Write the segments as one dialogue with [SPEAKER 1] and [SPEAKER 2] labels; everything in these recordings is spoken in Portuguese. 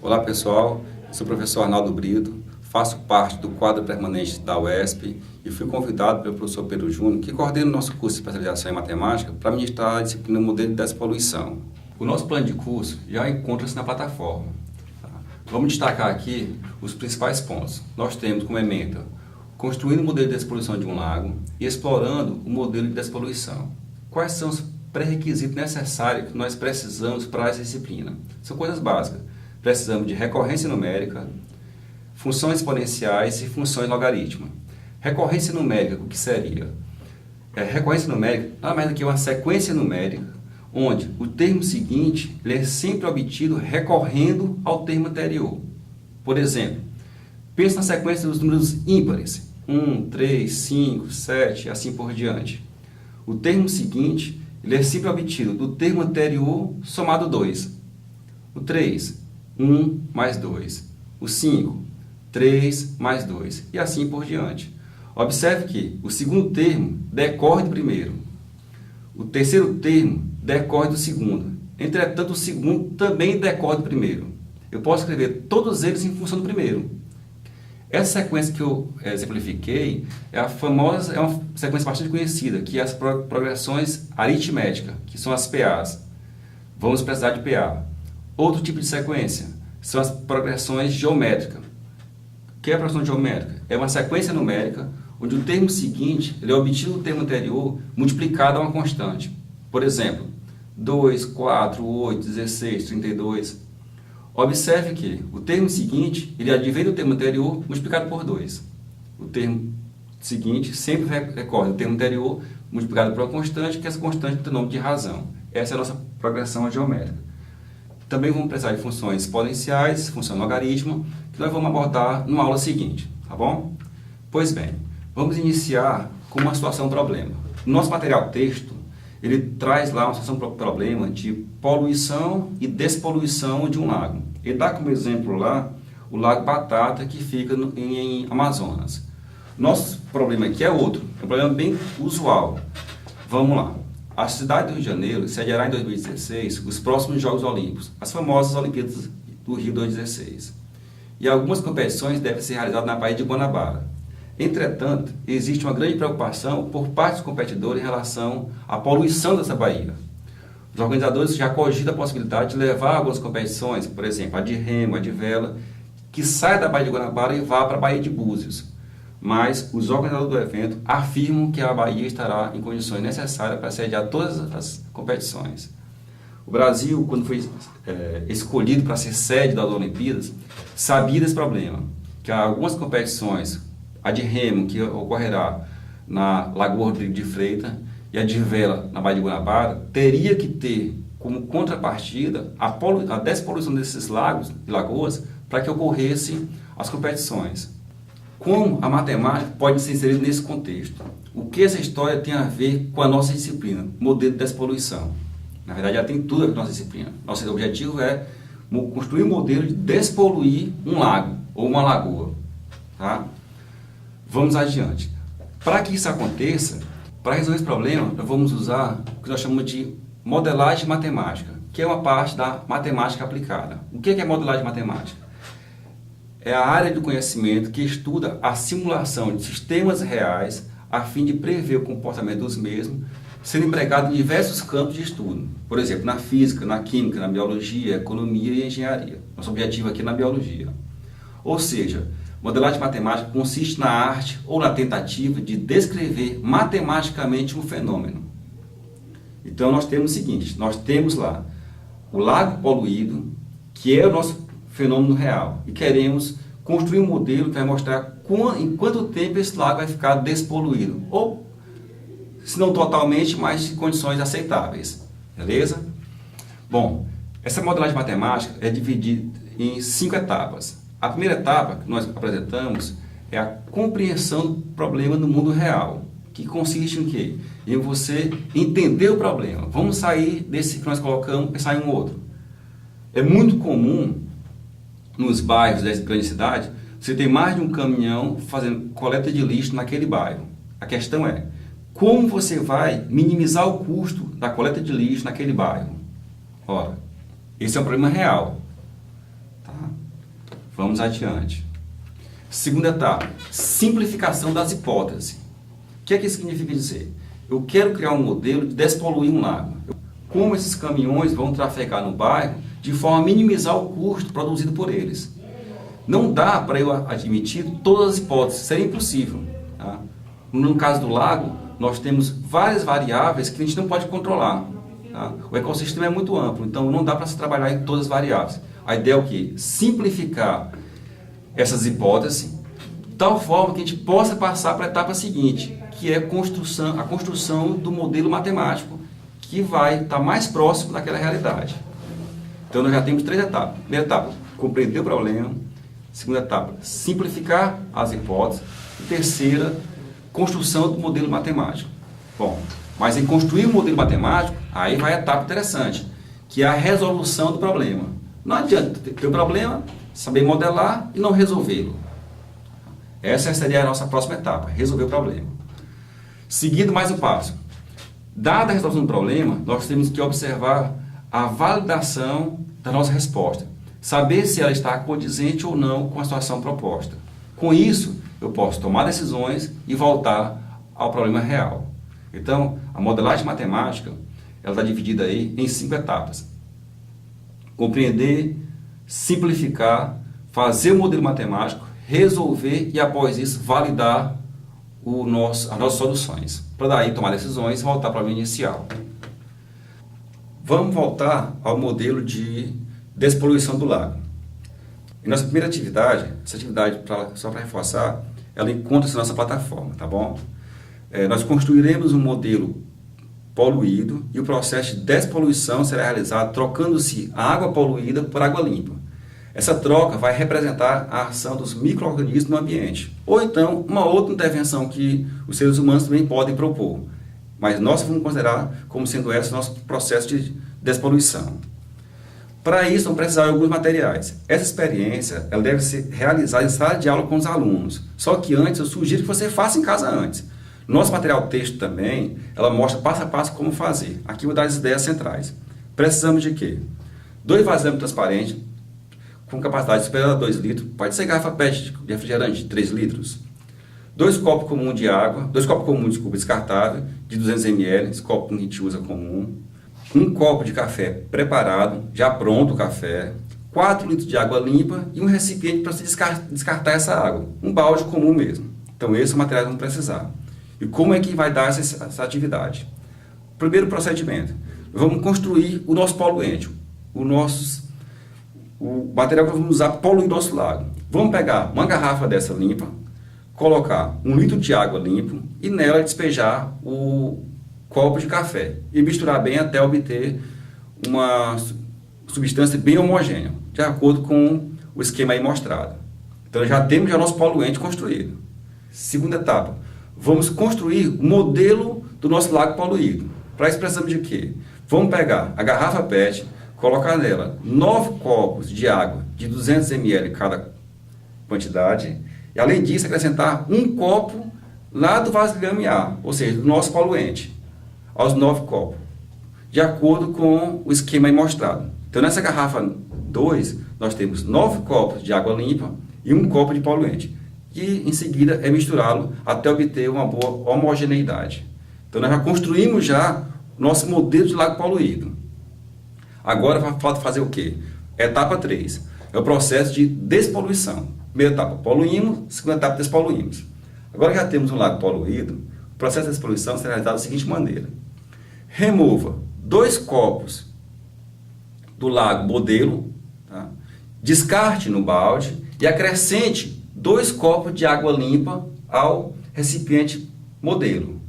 [SPEAKER 1] Olá pessoal, sou o professor Arnaldo Brito, faço parte do quadro permanente da UESP e fui convidado pelo professor Pedro Júnior, que coordena o nosso curso de especialização em matemática, para ministrar a disciplina Modelo de Despoluição. O nosso plano de curso já encontra-se na plataforma. Vamos destacar aqui os principais pontos. Nós temos como ementa construindo o modelo de despoluição de um lago e explorando o modelo de despoluição. Quais são os pré-requisitos necessários que nós precisamos para essa disciplina? São coisas básicas. Precisamos de recorrência numérica, funções exponenciais e funções logarítmicas. Recorrência numérica, o que seria? Recorrência numérica nada mais do que uma sequência numérica, onde o termo seguinte ele é sempre obtido recorrendo ao termo anterior. Por exemplo, pense na sequência dos números ímpares, 1, 3, 5, 7 e assim por diante. O termo seguinte ele é sempre obtido do termo anterior somado 2. O 3, 1 mais 2. O 5, 3 mais 2. E assim por diante. Observe que o segundo termo decorre do primeiro. O terceiro termo decorre do segundo. Entretanto, o segundo também decorre do primeiro. Eu posso escrever todos eles em função do primeiro. Essa sequência que eu exemplifiquei é uma sequência bastante conhecida, que é as progressões aritméticas, que são as PAs. Vamos precisar de PA. Outro tipo de sequência são as progressões geométricas. O que é a progressão geométrica? É uma sequência numérica onde o termo seguinte ele é obtido do termo anterior multiplicado a uma constante. Por exemplo, 2, 4, 8, 16, 32. Observe que o termo seguinte ele advém do termo anterior multiplicado por 2. O termo seguinte sempre recorre ao termo anterior multiplicado por uma constante, que essa constante tem o nome de razão. Essa é a nossa progressão geométrica. Também vamos precisar de funções exponenciais, função logaritmo, que nós vamos abordar na aula seguinte, tá bom? Pois bem, vamos iniciar com uma situação problema. No nosso material texto, ele traz lá uma situação problema de poluição e despoluição de um lago. Ele dá como exemplo lá o Lago Batata, que fica em Amazonas. Nosso problema aqui é outro, é um problema bem usual. Vamos lá. A cidade do Rio de Janeiro sediará em 2016 os próximos Jogos Olímpicos, as famosas Olimpíadas do Rio 2016. E algumas competições devem ser realizadas na Baía de Guanabara. Entretanto, existe uma grande preocupação por parte dos competidores em relação à poluição dessa baía. Os organizadores já cogitam a possibilidade de levar algumas competições, por exemplo, a de remo, a de vela, que saia da Baía de Guanabara e vá para a Baía de Búzios. Mas os organizadores do evento afirmam que a Bahia estará em condições necessárias para sediar todas as competições. O Brasil, quando foi escolhido para ser sede das Olimpíadas, sabia desse problema, que há algumas competições, a de remo, que ocorrerá na Lagoa Rodrigo de Freitas, e a de vela na Baía de Guanabara, teria que ter como contrapartida a despoluição desses lagos e lagoas para que ocorressem as competições. Como a matemática pode ser inserida nesse contexto? O que essa história tem a ver com a nossa disciplina, modelo de despoluição? Na verdade, ela tem tudo a ver com a nossa disciplina. Nosso objetivo é construir um modelo de despoluir um lago ou uma lagoa. Tá? Vamos adiante. Para que isso aconteça, para resolver esse problema, nós vamos usar o que nós chamamos de modelagem matemática, que é uma parte da matemática aplicada. O que é modelagem matemática? É a área do conhecimento que estuda a simulação de sistemas reais a fim de prever o comportamento dos mesmos, sendo empregado em diversos campos de estudo. Por exemplo, na física, na química, na biologia, economia e engenharia. Nosso objetivo aqui é na biologia. Ou seja, modelagem matemática consiste na arte ou na tentativa de descrever matematicamente um fenômeno. Então nós temos o seguinte, nós temos lá o lago poluído, que é o nosso fenômeno real, e queremos construir um modelo que vai mostrar em quanto tempo esse lago vai ficar despoluído, ou se não totalmente, mas em condições aceitáveis, beleza? Bom, essa modelagem matemática é dividida em 5 etapas. A primeira etapa que nós apresentamos é a compreensão do problema no mundo real, que consiste em quê? Em você entender o problema. Vamos sair desse que nós colocamos e pensar em um outro. É muito comum nos bairros das grandes cidades, você tem mais de um caminhão fazendo coleta de lixo naquele bairro. A questão é, como você vai minimizar o custo da coleta de lixo naquele bairro? Ora, esse é um problema real. Tá? Vamos adiante. Segunda etapa, simplificação das hipóteses. O que é que isso significa dizer? Eu quero criar um modelo de despoluir um lago. Como esses caminhões vão trafegar no bairro de forma a minimizar o custo produzido por eles. Não dá para eu admitir todas as hipóteses, seria impossível. Tá? No caso do lago, nós temos várias variáveis que a gente não pode controlar. Tá? O ecossistema é muito amplo, então não dá para se trabalhar em todas as variáveis. A ideia é o quê? Simplificar essas hipóteses, de tal forma que a gente possa passar para a etapa seguinte, que é a construção do modelo matemático, que vai estar mais próximo daquela realidade. Então, nós já temos 3 etapas. Primeira etapa, compreender o problema. Segunda etapa, simplificar as hipóteses. E terceira, construção do modelo matemático. Bom, mas em construir um modelo matemático, aí vai a etapa interessante, que é a resolução do problema. Não adianta ter um problema, saber modelar e não resolvê-lo. Essa seria a nossa próxima etapa, resolver o problema. Seguindo mais um passo. Dada a resolução do problema, nós temos que observar a validação da nossa resposta. Saber se ela está condizente ou não com a situação proposta. Com isso, eu posso tomar decisões e voltar ao problema real. Então, a modelagem matemática, ela está dividida aí em 5 etapas. Compreender, simplificar, fazer o modelo matemático, resolver e, após isso, validar as nossas soluções. Para daí tomar decisões e voltar para o problema inicial. Vamos voltar ao modelo de despoluição do lago. Em nossa primeira atividade, essa atividade, só para reforçar, ela encontra-se na nossa plataforma, tá bom? Nós construiremos um modelo poluído e o processo de despoluição será realizado trocando-se a água poluída por água limpa. Essa troca vai representar a ação dos micro-organismos no ambiente, ou então uma outra intervenção que os seres humanos também podem propor. Mas nós vamos considerar como sendo esse o nosso processo de despoluição. Para isso, vamos precisar de alguns materiais. Essa experiência ela deve ser realizada em sala de aula com os alunos. Só que antes, eu sugiro que você faça em casa antes. Nosso material texto também, ela mostra passo a passo como fazer. Aqui eu vou dar as ideias centrais. Precisamos de quê? 2 vasilhames transparentes, com capacidade superior a 2 litros. Pode ser garrafa PET de refrigerante de 3 litros. 2 copos comuns de água, 2 copos comuns de descartável, de 200 ml, esse copo que a gente usa comum. 1 copo de café preparado, já pronto o café, 4 litros de água limpa e um recipiente para se descartar essa água, um balde comum mesmo. Então esse é o material que vamos precisar. E como é que vai dar essa atividade? Primeiro procedimento, vamos construir o nosso poluente, o material que nós vamos usar para poluir nosso lago. Vamos pegar uma garrafa dessa limpa, colocar 1 litro de água limpa e nela despejar o copo de café e misturar bem até obter uma substância bem homogênea, de acordo com o esquema aí mostrado. Então já temos o nosso poluente construído. Segunda etapa, vamos construir o modelo do nosso lago poluído. Para isso precisamos de quê? Vamos pegar a garrafa PET, colocar nela 9 copos de água de 200 ml cada quantidade e além disso acrescentar 1 copo lá do vasilhame A, ou seja, do nosso poluente, aos 9 copos, de acordo com o esquema aí mostrado. Então nessa garrafa 2 nós temos 9 copos de água limpa e 1 copo de poluente. E em seguida é misturá-lo até obter uma boa homogeneidade. Então nós já construímos já o nosso modelo de lago poluído. Agora falta fazer o quê? Etapa 3. É o processo de despoluição. Primeira etapa, poluímos. Segunda etapa, despoluímos. Agora que já temos um lago poluído, o processo de despoluição será realizado da seguinte maneira. Remova 2 copos do lago modelo, tá? Descarte no balde e acrescente 2 copos de água limpa ao recipiente modelo.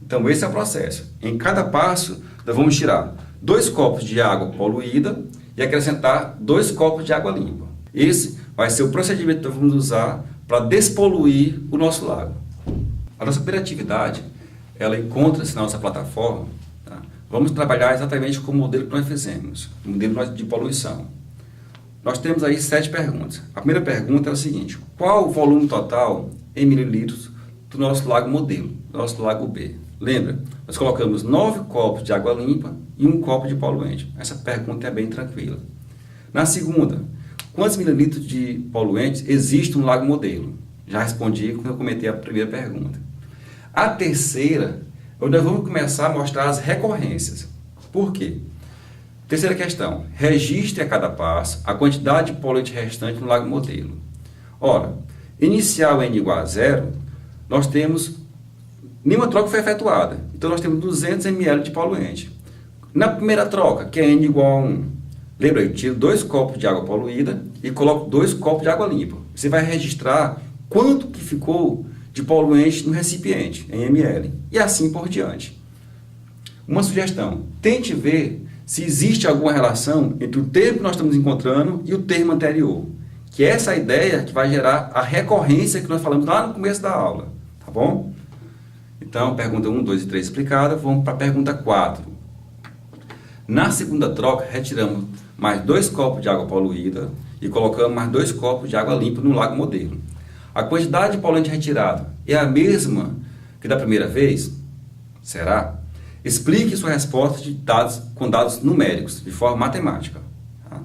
[SPEAKER 1] Então esse é o processo. Em cada passo, nós vamos tirar 2 copos de água poluída e acrescentar 2 copos de água limpa. Esse vai ser o procedimento que nós vamos usar para despoluir o nosso lago. A nossa primeira atividade, ela encontra-se na nossa plataforma. Tá? Vamos trabalhar exatamente com o modelo que nós fizemos, o modelo de poluição. Nós temos aí 7 perguntas. A primeira pergunta é o seguinte: qual o volume total em mililitros do nosso lago modelo, do nosso lago B? Lembra? Nós colocamos 9 copos de água limpa e 1 copo de poluente. Essa pergunta é bem tranquila. Na segunda, Quantos mililitros de poluentes existe no lago modelo? Já respondi quando eu comentei a primeira pergunta. A terceira, nós vamos começar a mostrar as recorrências. Por quê? Terceira questão, registre a cada passo a quantidade de poluente restante no lago modelo. Ora, inicial N igual a 0, nós temos, nenhuma troca foi efetuada, então nós temos 200 ml de poluente. Na primeira troca, que é N igual a 1, lembra, eu tiro 2 copos de água poluída e coloco 2 copos de água limpa. Você vai registrar quanto que ficou de poluente no recipiente, em ml, e assim por diante. Uma sugestão, tente ver se existe alguma relação entre o termo que nós estamos encontrando e o termo anterior, que é essa ideia que vai gerar a recorrência que nós falamos lá no começo da aula, tá bom? Então, pergunta 1, 2 e 3 explicada, vamos para a pergunta 4. Na segunda troca, retiramos mais 2 copos de água poluída e colocamos mais 2 copos de água limpa no lago modelo. A quantidade de poluente retirado é a mesma que da primeira vez? Será? Explique sua resposta com dados numéricos, de forma matemática. Tá?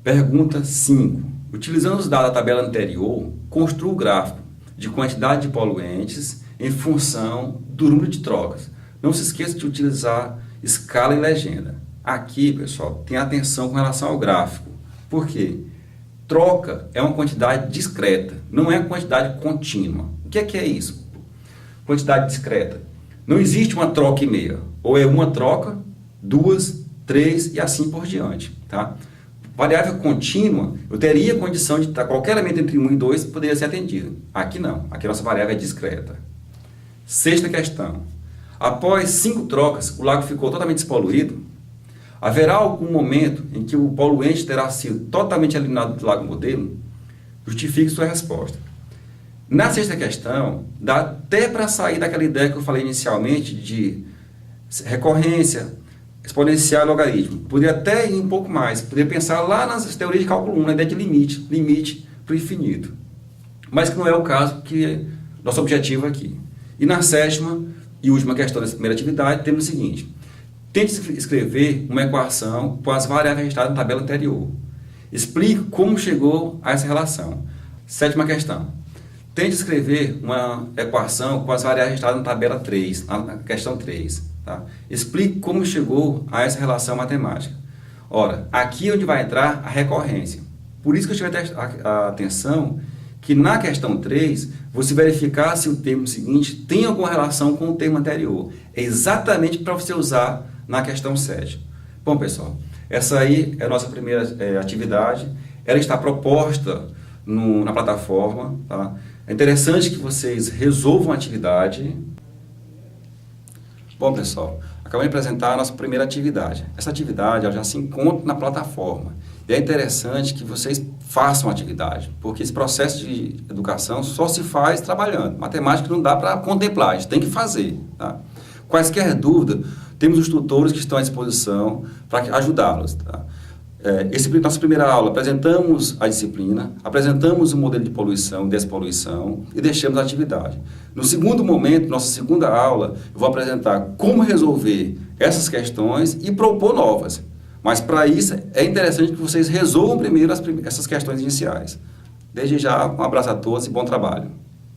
[SPEAKER 1] Pergunta 5. Utilizando os dados da tabela anterior, construa o gráfico de quantidade de poluentes em função do número de trocas. Não se esqueça de utilizar escala e legenda. Aqui, pessoal, tenha atenção com relação ao gráfico. Por quê? Troca é uma quantidade discreta, não é uma quantidade contínua. O que é isso? Quantidade discreta. Não existe uma troca e meia. Ou é uma troca, 2, 3 e assim por diante. Tá? Variável contínua, eu teria condição de qualquer elemento entre 1 e 2 poderia ser atendido. Aqui não. Aqui a nossa variável é discreta. Sexta questão. Após 5 trocas, o lago ficou totalmente despoluído? Haverá algum momento em que o poluente terá sido totalmente eliminado do lago modelo? Justifique sua resposta. Na sexta questão, dá até para sair daquela ideia que eu falei inicialmente de recorrência, exponencial e logaritmo. Poderia até ir um pouco mais, poderia pensar lá nas teorias de cálculo 1, na ideia de limite para o infinito. Mas que não é o caso, que é nosso objetivo aqui. E na sétima e última questão dessa primeira atividade, temos o seguinte. Tente escrever uma equação com as variáveis registradas na tabela anterior. Explique como chegou a essa relação. Sétima questão. Tente escrever uma equação com as variáveis registradas na tabela 3, na questão 3. Tá? Explique como chegou a essa relação matemática. Ora, aqui é onde vai entrar a recorrência. Por isso que eu tive a atenção que na questão 3, você verificar se o termo seguinte tem alguma relação com o termo anterior. É exatamente para você usar na questão 7. Bom, pessoal, essa aí é a nossa primeira atividade. Ela está proposta na plataforma. Tá? É interessante que vocês resolvam a atividade. Bom, pessoal, acabamos de apresentar a nossa primeira atividade. Essa atividade ela já se encontra na plataforma. E é interessante que vocês façam a atividade, porque esse processo de educação só se faz trabalhando. Matemática não dá para contemplar, a gente tem que fazer. Tá? Quaisquer dúvidas, temos os tutores que estão à disposição para ajudá-los. Tá? Nossa primeira aula, apresentamos a disciplina, apresentamos o modelo de poluição e despoluição e deixamos a atividade. No segundo momento, nossa segunda aula, eu vou apresentar como resolver essas questões e propor novas. Mas para isso é interessante que vocês resolvam primeiro essas questões iniciais. Desde já, um abraço a todos e bom trabalho.